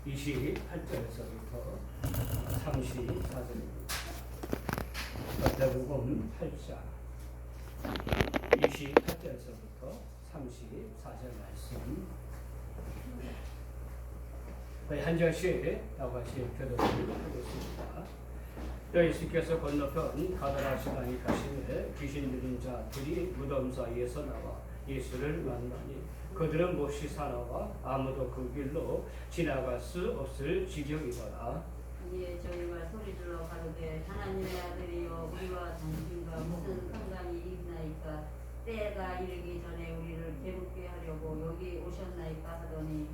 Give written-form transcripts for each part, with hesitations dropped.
28절에서부터 34절입니다. 마태복음 8장 28절에서부터 34절 말씀 거의 한 절씩 나같이 교독을 하겠습니다. 또 예수께서 건너편 가다라 시간이 가시되 귀신 들린 자들이 무덤 사이에서 나와 예수를 만나니 그들은 몹시 사나워 아무도 그 길로 지나갈 수 없을 지경이더라. 이에 저희가 소리질러 가로되 하나님의 아들이여 우리와 당신과 무슨 상관이 있나이까 때가 이르기 전에 우리를 배부게 하려고 여기 오셨나이까 하더니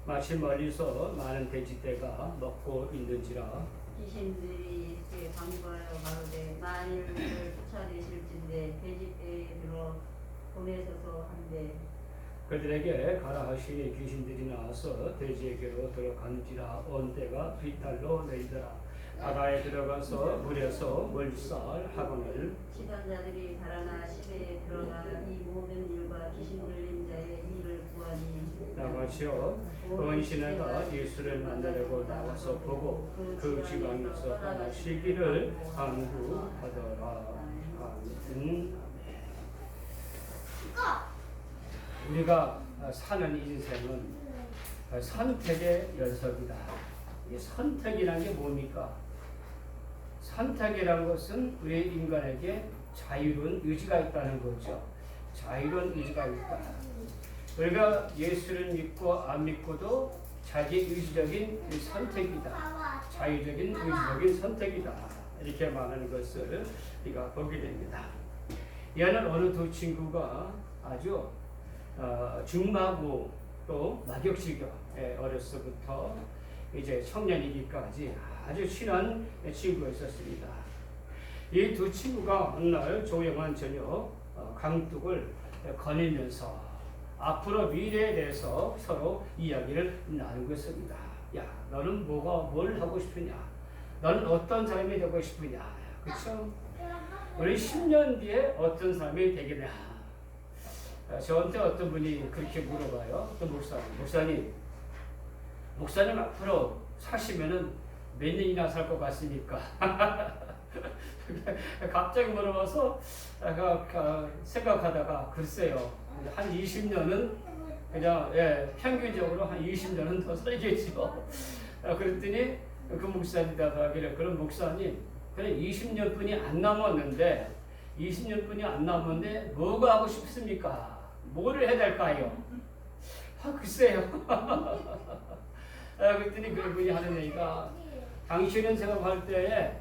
마치 멀리서 많은 돼지떼가 먹고 있는지라 귀신들이 예수께 간구하여 가로되 만일 우리를 쫓아내실진대 돼지떼에 들어 보내소서 한데 그들에게 가라 하시니 귀신들이 나와서 돼지에게로 들어가는지라 온 때가 빗달로 내리더라. 바다에 들어가서 물에서 물살하거늘 시간자들이 달아나 시내에 들어가 이 모든 일과 귀신 들린 자의 일을 구하니 나가시어 온 시내가 예수를 만나려고 나와서 보고 그 지방에서 떠나시기를 간구하더라. 아멘. 우리가 사는 인생은 선택의 연속이다. 이 선택이라는 게 뭡니까? 선택이라는 것은 우리 인간에게 자유로운 의지가 있다는 거죠. 자유로운 의지가 있다. 우리가 예수를 믿고 안 믿고도 자기 의지적인 선택이다. 자유적인 의지적인 선택이다. 이렇게 말하는 것을 우리가 보게 됩니다. 얘는 어느 두 친구가 아주 중마고 또 마격지교 어렸을부터 이제 청년이기까지 아주 친한 친구였었습니다. 이 두 친구가 어느 날 조용한 저녁 강둑을 거닐면서 앞으로 미래에 대해서 서로 이야기를 나누고 있습니다. 야, 너는 뭘 하고 싶으냐? 너는 어떤 사람이 되고 싶으냐? 그렇죠? 우리 10년 뒤에 어떤 사람이 되겠냐? 저한테 어떤 분이 그렇게 물어봐요. 또 목사님 앞으로 사시면은 몇 년이나 살 것 같습니까? 갑자기 물어봐서 생각하다가 글쎄요, 한 20년은 그냥 평균적으로 한 20년은 더 살겠지요. 그랬더니 그 목사님 대답하기를 그런 목사님 그래 20년뿐이 안 남았는데 20년뿐이 안 남았는데 뭐가 하고 싶습니까? 뭐를 해야 될까요? 글쎄요. 그랬더니 그분이 하는 얘기가 당신은 생각할 때에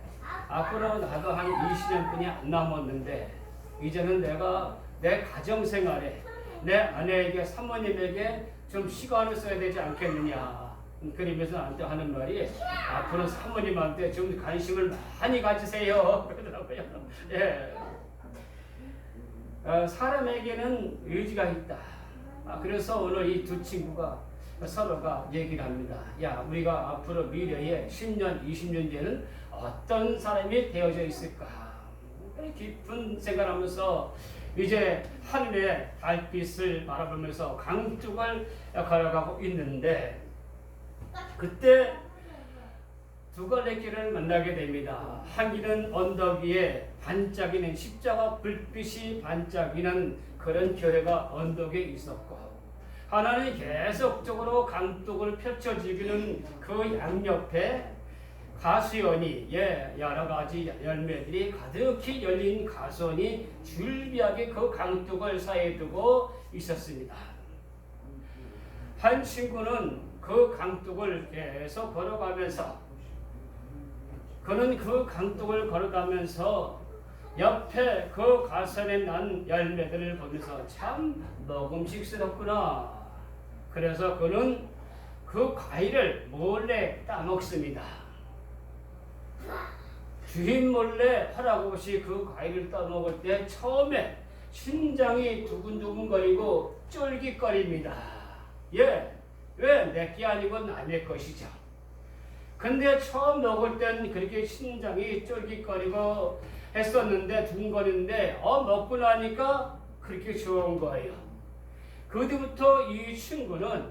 앞으로 나도 한 20년뿐이 안 남았는데 이제는 내가 내 가정생활에 내 아내에게 사모님에게 좀 시간을 써야 되지 않겠느냐. 그러면서 나한테 하는 말이 앞으로 사모님한테 좀 관심을 많이 가지세요. 그러더라고요. 예. 사람에게는 의지가 있다. 그래서 오늘 이 두 친구가 서로가 얘기를 합니다. 야, 우리가 앞으로 미래에 10년, 20년 뒤에는 어떤 사람이 되어져 있을까? 깊은 생각하면서 이제 하늘의 달빛을 바라보면서 강둑을 걸어가고 있는데 그때 두 갈래 길을 만나게 됩니다. 한 길은 언덕 위에 반짝이는 십자가 불빛이 반짝이는 그런 교회가 언덕에 있었고 하나는 계속적으로 강둑을 펼쳐지기는 그 양옆에 가수연이 여러 가지 열매들이 가득히 열린 가수원이 줄비하게 그 강둑을 사이에 두고 있었습니다. 한 친구는 그 강둑을 계속 걸어가면서 그는 그 강둑을 걸어가면서 옆에 그 가선에 난 열매들을 보면서 참 먹음직스럽구나. 그래서 그는 그 과일을 몰래 따먹습니다. 주인 몰래 할아버지 그 과일을 따먹을 때 처음에 심장이 두근두근거리고 쫄깃거립니다. 왜 내게 아니고 남의 것이죠. 근데 처음 먹을 땐 그렇게 심장이 쫄깃거리고 했었는데 두근거리는데 먹고 나니까 그렇게 좋은 거예요. 그 뒤부터 이 친구는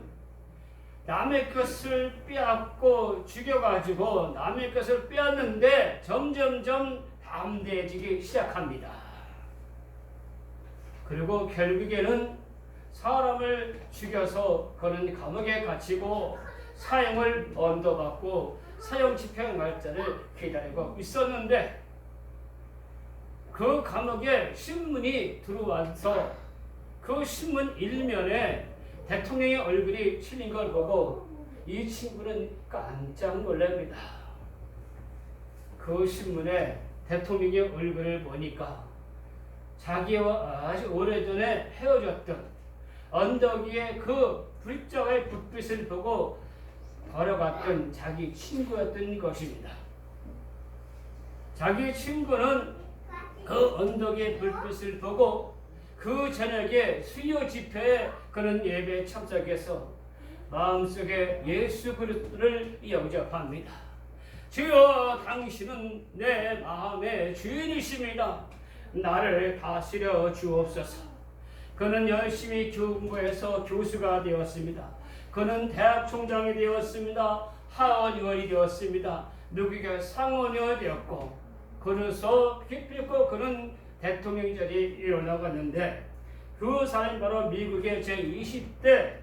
남의 것을 빼앗고 죽여가지고 남의 것을 빼앗는데 점점점 담대해지기 시작합니다. 그리고 결국에는 사람을 죽여서 그는 감옥에 갇히고 사형을 언도받고 사형 집행 날짜를 기다리고 있었는데 그 감옥에 신문이 들어와서 그 신문 일면에 대통령의 얼굴이 실린 걸 보고 이 친구는 깜짝 놀랍니다. 그 신문에 대통령의 얼굴을 보니까 자기와 아주 오래전에 헤어졌던 언덕 위에 그 불자의 불빛을 보고 걸어갔던 자기 친구였던 것입니다. 자기 친구는 그 언덕의 불빛을 보고 그 저녁에 수요 집회에 그는 예배에 참석해서 마음속에 예수 그리스도를 영접합니다. 주여, 당신은 내 마음의 주인이십니다. 나를 다스려 주옵소서. 그는 열심히 공부해서 교수가 되었습니다. 그는 대학 총장이 되었습니다. 하원 의원이 되었습니다. 누구에게 상원의원이 되었고, 그래서 기필코 그는 대통령 자리에 일어나갔는데 그 사람이 바로 미국의 제20대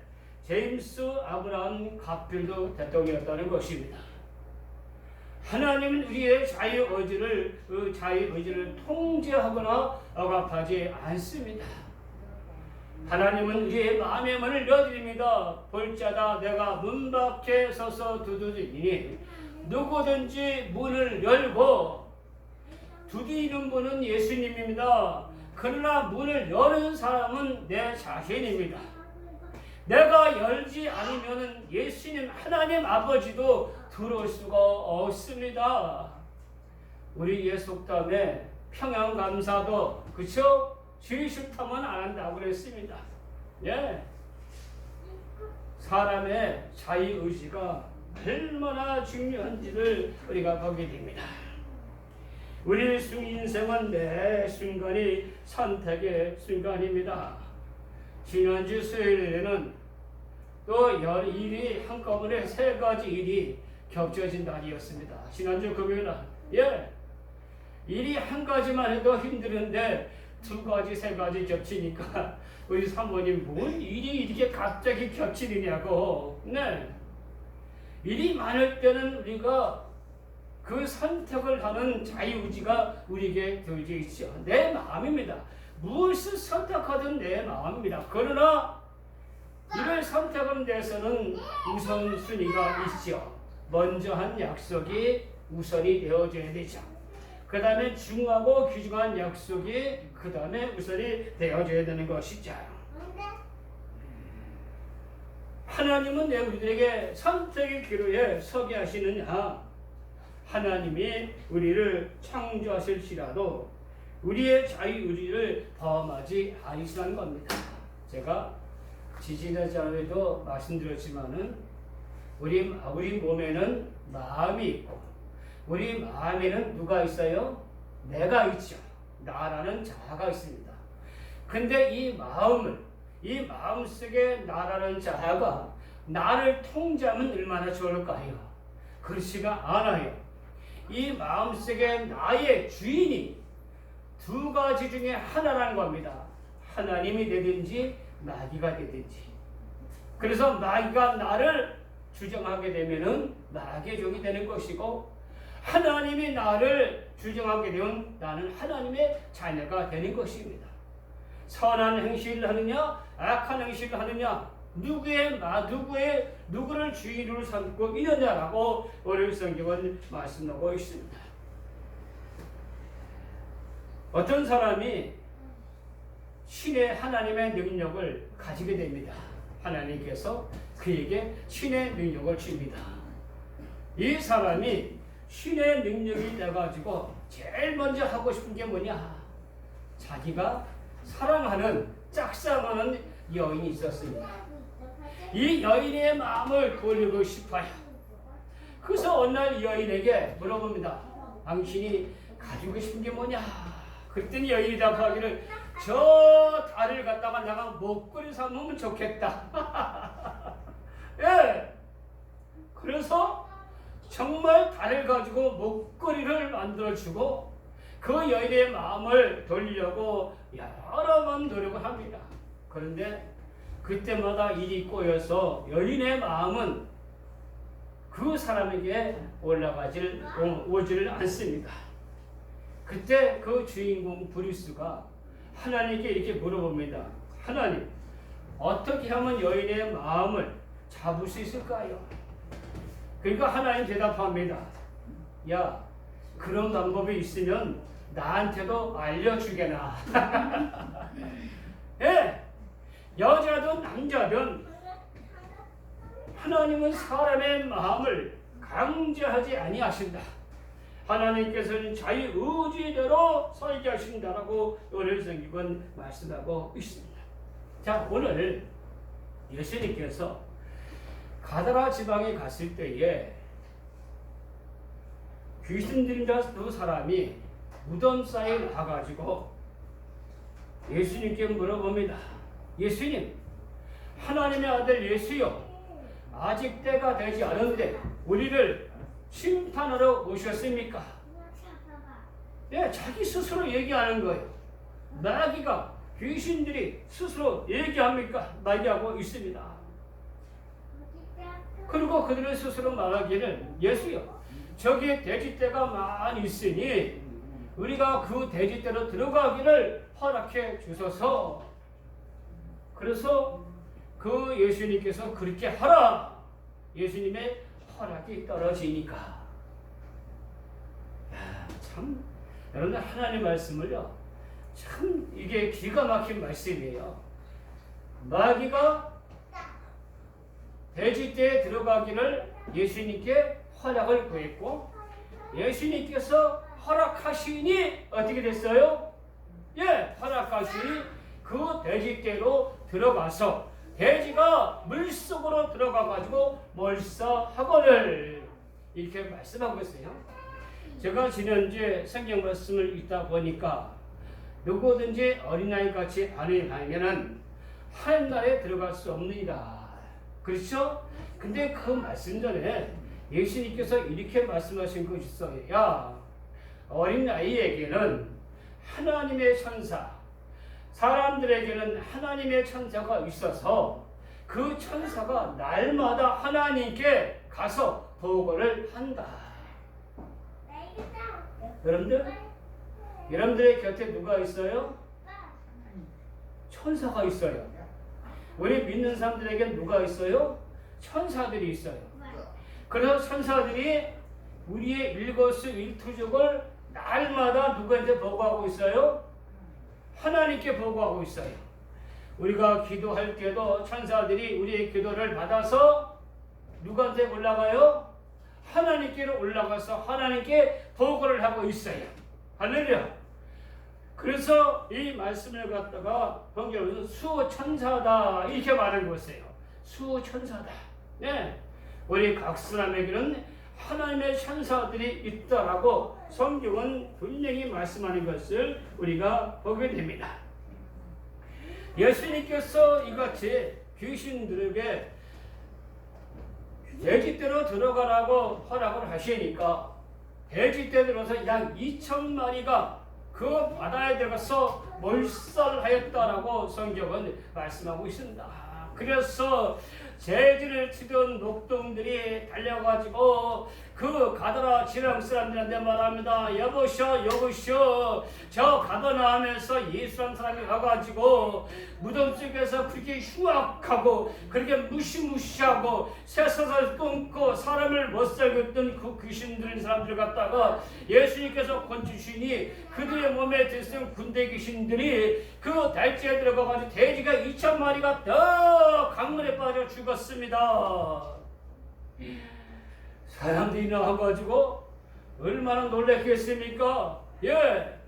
제임스 아브라함 가필드 대통령이었다는 것입니다. 하나님은 우리의 자유의지를 통제하거나 억압하지 않습니다. 하나님은 우리의 마음의 문을 열어드립니다. 볼자다 내가 문 밖에 서서 두드리니 누구든지 문을 열고, 두드리는 분은 예수님입니다. 그러나 문을 여는 사람은 내 자신입니다. 내가 열지 않으면 예수님 하나님 아버지도 들어올 수가 없습니다. 우리 예속담에 평양감사도 그쵸? 주의 싫다면 안 한다고 그랬습니다. 예. 사람의 자유의지가 얼마나 중요한지를 우리가 보게 됩니다. 우리 인생은 매 순간이 선택의 순간입니다. 지난주 수요일에는 또 일이 한꺼번에 3가지 일이 겹쳐진 날이었습니다. 지난주 금요일날, 예, 일이 한 가지만 해도 힘드는데 2가지, 3가지 겹치니까 우리 사모님 뭔 일이 이렇게 갑자기 겹치느냐고. 네, 일이 많을 때는 우리가 그 선택을 하는 자유의지가 우리에게 되어져 있죠. 내 마음입니다. 무엇을 선택하든 내 마음입니다. 그러나 이를 선택하는 데서는 우선순위가 있죠. 먼저 한 약속이 우선이 되어져야 되죠. 그 다음에 중하고 귀중한 약속이 그 다음에 우선이 되어져야 되는 것이죠. 하나님은 내 우리들에게 선택의 기로에 서게 하시느냐? 하나님이 우리를 창조하실지라도 우리의 자유의지를 범하지 아니시라는 겁니다. 제가 지지난주에도 말씀드렸지만은 우리 몸에는 마음이 있고 우리 마음에는 누가 있어요? 내가 있죠. 나라는 자아가 있습니다. 근데 이 마음속에 나라는 자아가 나를 통제하면 얼마나 좋을까요? 그렇지가 않아요. 이 마음속에 나의 주인이 2가지 중에 하나라는 겁니다. 하나님이 되든지 마귀가 되든지. 그래서 마귀가 나를 주장하게 되면은 마귀의 종이 되는 것이고, 하나님이 나를 주장하게 되면 나는 하나님의 자녀가 되는 것입니다. 선한 행실을 하느냐 악한 행실을 하느냐, 누구를 주인으로 삼고 있느냐라고 오늘 성경은 말씀하고 있습니다. 어떤 사람이 신의 하나님의 능력을 가지게 됩니다. 하나님께서 그에게 신의 능력을 줍니다. 이 사람이 신의 능력이 돼가지고 제일 먼저 하고 싶은 게 뭐냐? 자기가 사랑하는 짝사랑하는 여인이 있었습니다. 이 여인의 마음을 돌리고 싶어요. 그래서 어느 날 이 여인에게 물어봅니다. 당신이 가지고 싶은 게 뭐냐? 그랬더니 여인이 답하기를, 저 달을 갖다가 내가 목걸이 삼으면 좋겠다. 예. 그래서 정말 달을 가지고 목걸이를 만들어주고 그 여인의 마음을 돌리려고 여러 번 노력을 합니다. 그런데 그때마다 일이 꼬여서 여인의 마음은 그 사람에게 오지를 않습니다. 그때 그 주인공 브루스가 하나님께 이렇게 물어봅니다. 하나님, 어떻게 하면 여인의 마음을 잡을 수 있을까요? 그러니까 하나님 대답합니다. 야, 그런 방법이 있으면 나한테도 알려주게나. 예, 여자든 남자든 하나님은 사람의 마음을 강제하지 아니하신다. 하나님께서는 자유의지대로 살게 하신다라고 오늘 성경은 말씀하고 있습니다. 자, 오늘 예수님께서 가다라 지방에 갔을 때에 귀신 들린 두 사람이 무덤 사이에 나가지고 예수님께 물어봅니다. 예수님, 하나님의 아들 예수여, 아직 때가 되지 않은데 우리를 심판하러 오셨습니까? 예, 자기 스스로 얘기하는 거예요. 마귀가, 귀신들이 스스로 얘기하고 있습니다. 그리고 그들은 스스로 말하기를, 예수여, 저기에 돼지떼가 많이 있으니 우리가 그 돼지떼로 들어가기를 허락해 주소서. 그래서 그 예수님께서 그렇게 하라. 예수님의 허락이 떨어지니까. 야, 참 여러분들 하나님 말씀을요, 참 이게 기가 막힌 말씀이에요. 마귀가 돼지떼에 들어가기를 예수님께 허락을 구했고, 예수님께서 허락하시니 어떻게 됐어요? 예, 허락하시니 그 돼지떼로 들어가서 돼지가 물속으로 들어가가지고 몰사하거늘, 이렇게 말씀하고 있어요. 제가 지난주에 성경 말씀을 읽다 보니까 누구든지 어린아이 같이 아니면은 하늘나라에 들어갈 수 없느니라. 그렇죠? 근데 그 말씀 전에 예수님께서 이렇게 말씀하신 것이 있어요. 야, 어린아이에게는 하나님의 천사, 사람들에게는 하나님의 천사가 있어서 그 천사가 날마다 하나님께 가서 보고를 한다. 여러분들의 곁에 누가 있어요? 천사가 있어요. 우리 믿는 사람들에게 누가 있어요? 천사들이 있어요. 그래서 천사들이 우리의 일거수일투족을 날마다 누구한테 보고하고 있어요? 하나님께 보고하고 있어요. 우리가 기도할 때도 천사들이 우리의 기도를 받아서 누구한테 올라가요? 하나님께로 올라가서 하나님께 보고를 하고 있어요. 할렐루야. 그래서 이 말씀을 갖다가 번역으로 수천사다 이렇게 말한 것이에요. 수천사다. 네. 우리 각 사람에게는 하나님의 천사들이 있다라고 성경은 분명히 말씀하는 것을 우리가 보게 됩니다. 예수님께서 이같이 귀신들에게 돼지떼로 들어가라고 허락을 하시니까 돼지떼 들어서 약 2,000마리가 그 바다에 들어가서 몰살하였다라고 성경은 말씀하고 있습니다. 그래서 재질을 치던 녹동들이 달려가지고 그 가다라 지방 사람들한테 말합니다. 여보셔 여보셔, 저 가다나 하면서 예수라는 사람이 가가지고 무덤 속에서 그렇게 흉악하고 그렇게 무시무시하고 새사슬 끊고 사람을 못 살게 했던 그 귀신 들린 사람들 갖다가 예수님께서 건지시니 그들의 몸에 들썩 군대 귀신들이 그 달지에 들어가가지고 돼지가 2,000마리가 더 강물에 빠져 죽었습니다. 사람들이 나와가지고 얼마나 놀랐겠습니까? 예,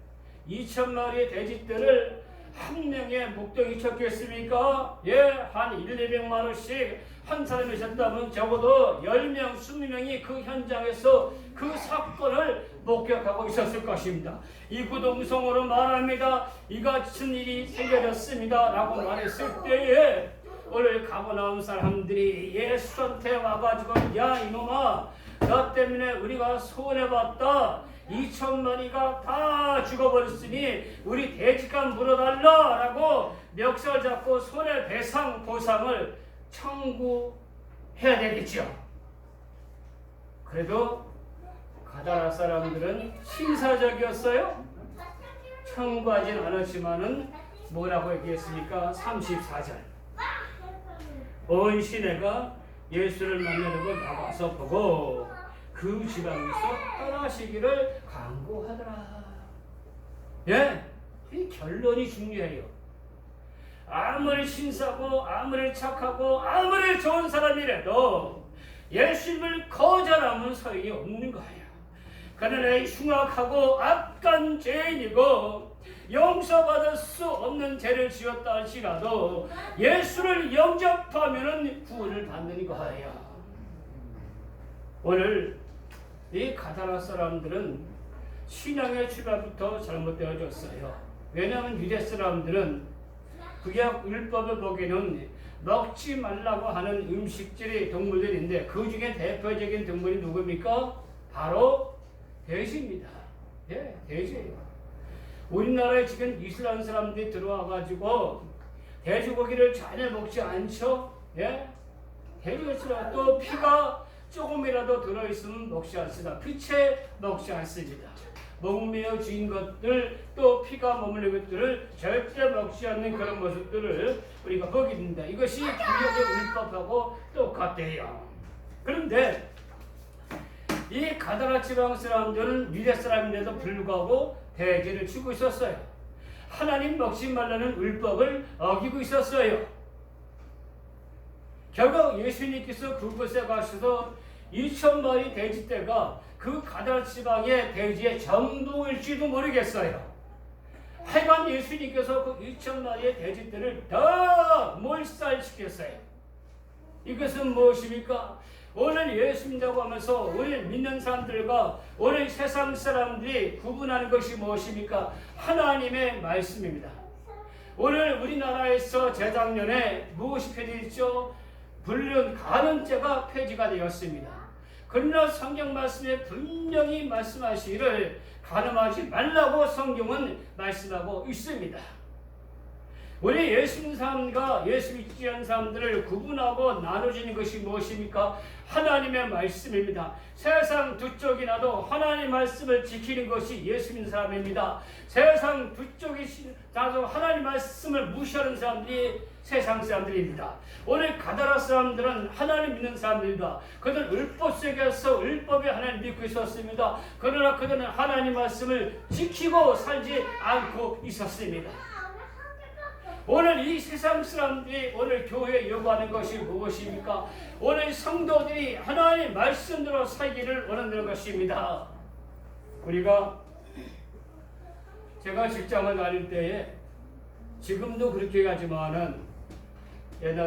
2,000마리의 돼지떼를 한 명의 목동이 쳤겠습니까? 예, 한 100~200만 원씩 한 사람이 쳤다면 적어도 10명, 20명이 그 현장에서 그 사건을 목격하고 있었을 것입니다. 이구동성으로 말합니다. 이 같은 일이 생겨졌습니다 라고 말했을 때에 오늘 가버나움 사람들이 예수한테 와가지고 야 이놈아 너 때문에 우리가 손해봤다. 2,000마리가 다 죽어버렸으니 우리 돼지값 물어달라라고 멱살 잡고 손해배상 보상을 청구해야 되겠죠. 그래도 가다라 사람들은 신사적이었어요. 청구하진 않았지만은 뭐라고 얘기했습니까? 34절 온 시내가 예수를 만나려고 나가서 보고 그 지방에서 떠나시기를 간구하더라. 예, 이 결론이 중요해요. 아무리 신사고 아무리 착하고 아무리 좋은 사람이라도 예수님을 거절하면 소용이 없는 거예요. 그러나 흉악하고 악한 죄인이고 용서받을 수 없는 죄를 지었다 할지라도 예수를 영접하면 구원을 받는 거예요. 오늘 이 가다라 사람들은 신앙의 출발부터 잘못되어졌어요. 왜냐하면 유대 사람들은 구약 율법을 보기에는 먹지 말라고 하는 음식질의 동물들인데 그 중에 대표적인 동물이 누굽니까? 바로 돼지입니다. 예, 돼지예요. 우리나라에 지금 이슬람 사람들이 들어와가지고 돼지고기를 전혀 먹지 않죠? 예? 돼지가 또 피가 조금이라도 들어있으면 먹지 않습니다. 피채 먹지 않습니다. 목매어 진 것들 또 피가 머무는 것들을 절대 먹지 않는 그런 모습들을 우리가 보게 됩니다. 이것이 구약의 율법하고 똑같대요. 그런데 이 가다라 지방 사람들은 유대 사람인데도 불구하고 돼지를 치고 있었어요. 하나님 먹지 말라는 율법을 어기고 있었어요. 결국 예수님께서 그곳에 가셔서 2,000마리 돼지떼가 그 가다라 지방의 돼지의 전부일지도 모르겠어요. 하여간 예수님께서 그 2,000마리의 돼지떼를 더 몰살시켰어요. 이것은 무엇입니까? 오늘 예수 믿는다고 하면서 우리 믿는 사람들과 오늘 세상 사람들이 구분하는 것이 무엇입니까? 하나님의 말씀입니다. 오늘 우리나라에서 재작년에 무엇이 폐지됐죠? 불륜 간음죄가 폐지가 되었습니다. 그러나 성경 말씀에 분명히 말씀하시기를 간음하지 말라고 성경은 말씀하고 있습니다. 우리 예수 믿는 사람과 예수 믿지 않는 사람들을 구분하고 나눠주는 것이 무엇입니까? 하나님의 말씀입니다. 세상 두 쪽이 나도 하나님의 말씀을 지키는 것이 예수 믿는 사람입니다. 세상 두 쪽이 나도 하나님의 말씀을 무시하는 사람들이 세상 사람들입니다. 오늘 가다라 사람들은 하나님 믿는 사람들입니다. 그들은 율법 속에서 율법에 하나님 믿고 있었습니다. 그러나 그들은 하나님 말씀을 지키고 살지 않고 있었습니다. 오늘 이 세상 사람들이 오늘 교회에 요구하는 것이 무엇입니까? 오늘 성도들이 하나님의 말씀대로 살기를 원하는 것입니다. 제가 직장을 다닐 때에 지금도 그렇게 하지만은 옛날